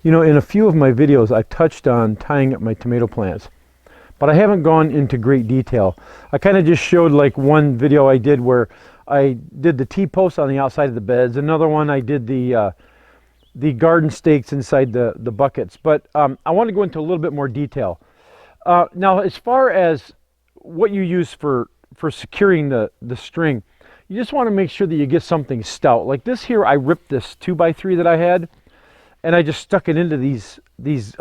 You know, in a few of my videos, I've touched on tying up my tomato plants, but I haven't gone into great detail. I kind of just showed like one video I did where I did the T-posts on the outside of the beds. Another one I did the garden stakes inside the buckets. But I want to go into a little bit more detail. Now, as far as what you use for securing the string, you just want to make sure that you get something stout. Like this here, I ripped this 2x3 that I had, and I just stuck it into these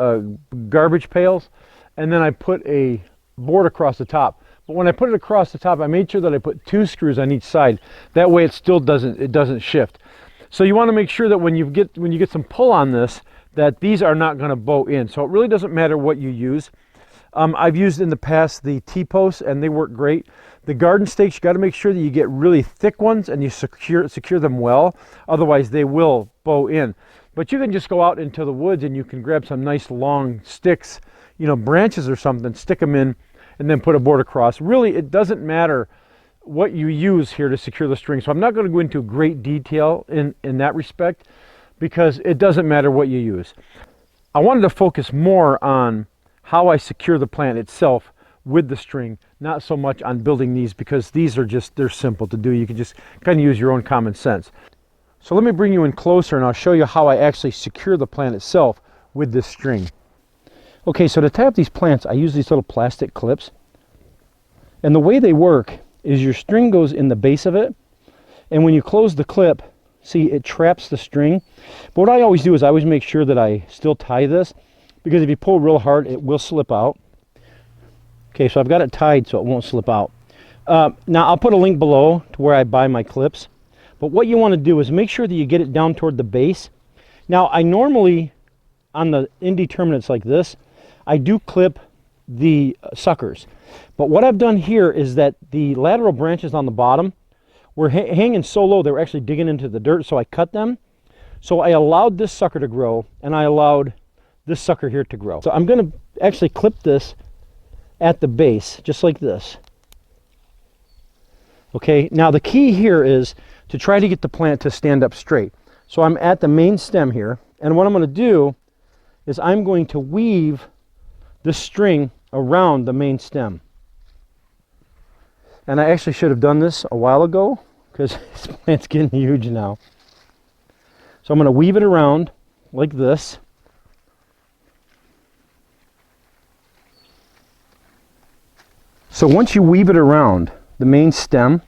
garbage pails, and then I put a board across the top. But when I put it across the top, I made sure that I put 2 screws on each side. That way it still doesn't shift. So you want to make sure that when you get some pull on this, that these are not going to bow in. So it really doesn't matter what you use. I've used in the past the T-posts, and they work great. The garden stakes, you got to make sure that you get really thick ones and you secure them well. Otherwise, they will bow in. But you can just go out into the woods and you can grab some nice long sticks, you know, branches or something, stick them in, and then put a board across. Really, it doesn't matter what you use here to secure the string. So I'm not going to go into great detail in that respect, because it doesn't matter what you use. I wanted to focus more on how I secure the plant itself with the string, not so much on building these, because these are they're simple to do. You can just kind of use your own common sense. So let me bring you in closer and I'll show you how I actually secure the plant itself with this string. Okay, so to tie up these plants, I use these little plastic clips. And the way they work is your string goes in the base of it, and when you close the clip, see, it traps the string. But what I always do is I always make sure that I still tie this, because if you pull real hard, it will slip out. Okay, so I've got it tied so it won't slip out. Now I'll put a link below to where I buy my clips. But what you want to do is make sure that you get it down toward the base. Now, I normally, on the indeterminates like this, I do clip the suckers. But what I've done here is that the lateral branches on the bottom were hanging so low they were actually digging into the dirt, so I cut them. So I allowed this sucker to grow, and I allowed this sucker here to grow. So I'm going to actually clip this at the base, just like this. Okay, now the key here is to try to get the plant to stand up straight. So I'm at the main stem here, and what I'm going to do is I'm going to weave the string around the main stem. And I actually should have done this a while ago, because this plant's getting huge now. So I'm going to weave it around like this. So once you weave it around the main stem,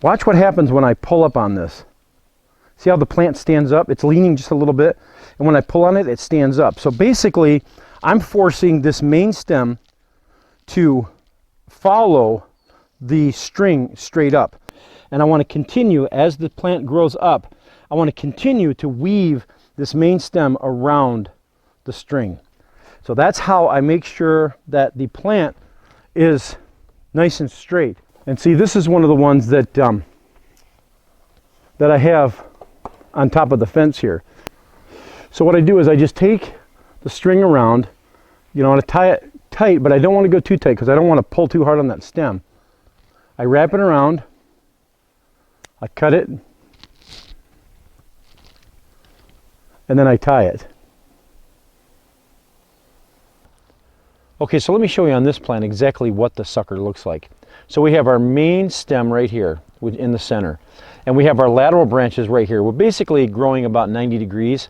watch what happens when I pull up on this. See how the plant stands up? It's leaning just a little bit, and when I pull on it, it stands up. So basically, I'm forcing this main stem to follow the string straight up. And I want to continue, as the plant grows up, I want to continue to weave this main stem around the string. So that's how I make sure that the plant is nice and straight. And see, this is one of the ones that that I have on top of the fence here. So what I do is I just take the string around, you know, I want to tie it tight, but I don't want to go too tight because I don't want to pull too hard on that stem. I wrap it around, I cut it, and then I tie it. Okay, so let me show you on this plant exactly what the sucker looks like. So we have our main stem right here in the center, and we have our lateral branches right here. We're basically growing about 90 degrees.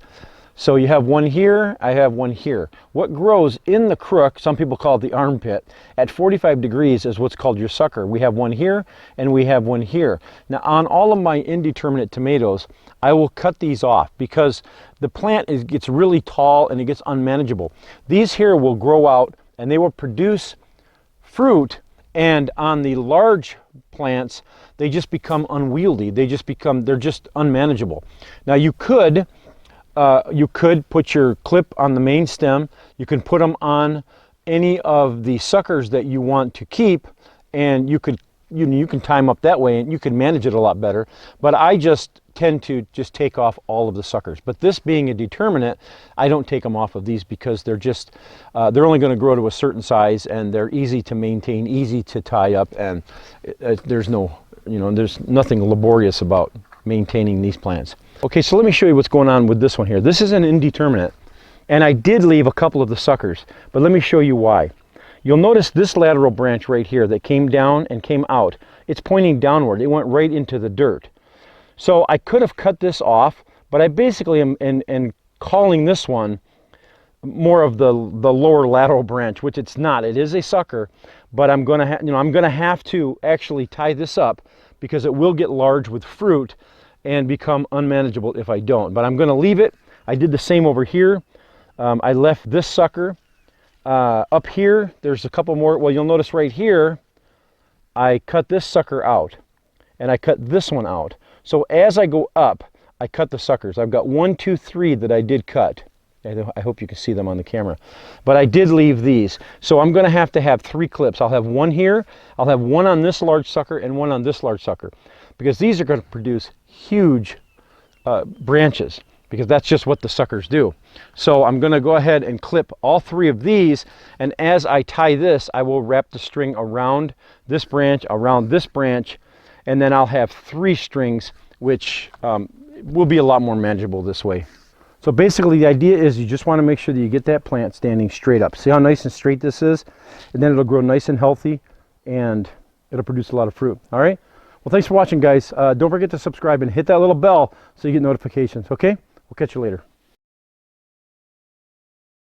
So you have one here, I have one here. What grows in the crook, some people call it the armpit, at 45 degrees is what's called your sucker. We have one here and we have one here. Now on all of my indeterminate tomatoes, I will cut these off because the plant gets really tall and it gets unmanageable. These here will grow out and they will produce fruit, and on the large plants, they just become unwieldy. They're just unmanageable. Now you could put your clip on the main stem. You can put them on any of the suckers that you want to keep, and you can tie them up that way, and you can manage it a lot better. But I just tend to just take off all of the suckers. But this being a determinate, I don't take them off of these because they're just they're only going to grow to a certain size, and they're easy to maintain, easy to tie up, and there's nothing laborious about maintaining these plants. Okay, so let me show you what's going on with this one here. This is an indeterminate. And I did leave a couple of the suckers, but let me show you why. You'll notice this lateral branch right here that came down and came out. It's pointing downward. It went right into the dirt. So I could have cut this off, but I basically am calling this one more of the lower lateral branch, which it's not. It is a sucker, but I'm going to I'm going to have to actually tie this up because it will get large with fruit and become unmanageable if I don't. But I'm going to leave it. I did the same over here. I left this sucker up here. There's a couple more. Well, you'll notice right here, I cut this sucker out and I cut this one out. So as I go up, I cut the suckers. I've got 1, 2, 3 that I did cut. I hope you can see them on the camera. But I did leave these. So I'm going to have 3 clips. I'll have one here, I'll have one on this large sucker, and one on this large sucker. Because these are going to produce huge branches, because that's just what the suckers do. So I'm going to go ahead and clip all 3 of these, and as I tie this, I will wrap the string around this branch, and then I'll have 3 strings, which will be a lot more manageable this way. So basically the idea is you just want to make sure that you get that plant standing straight up. See how nice and straight this is? And then it'll grow nice and healthy and it'll produce a lot of fruit. All right? Well, thanks for watching, guys. Don't forget to subscribe and hit that little bell so you get notifications, okay? We'll catch you later.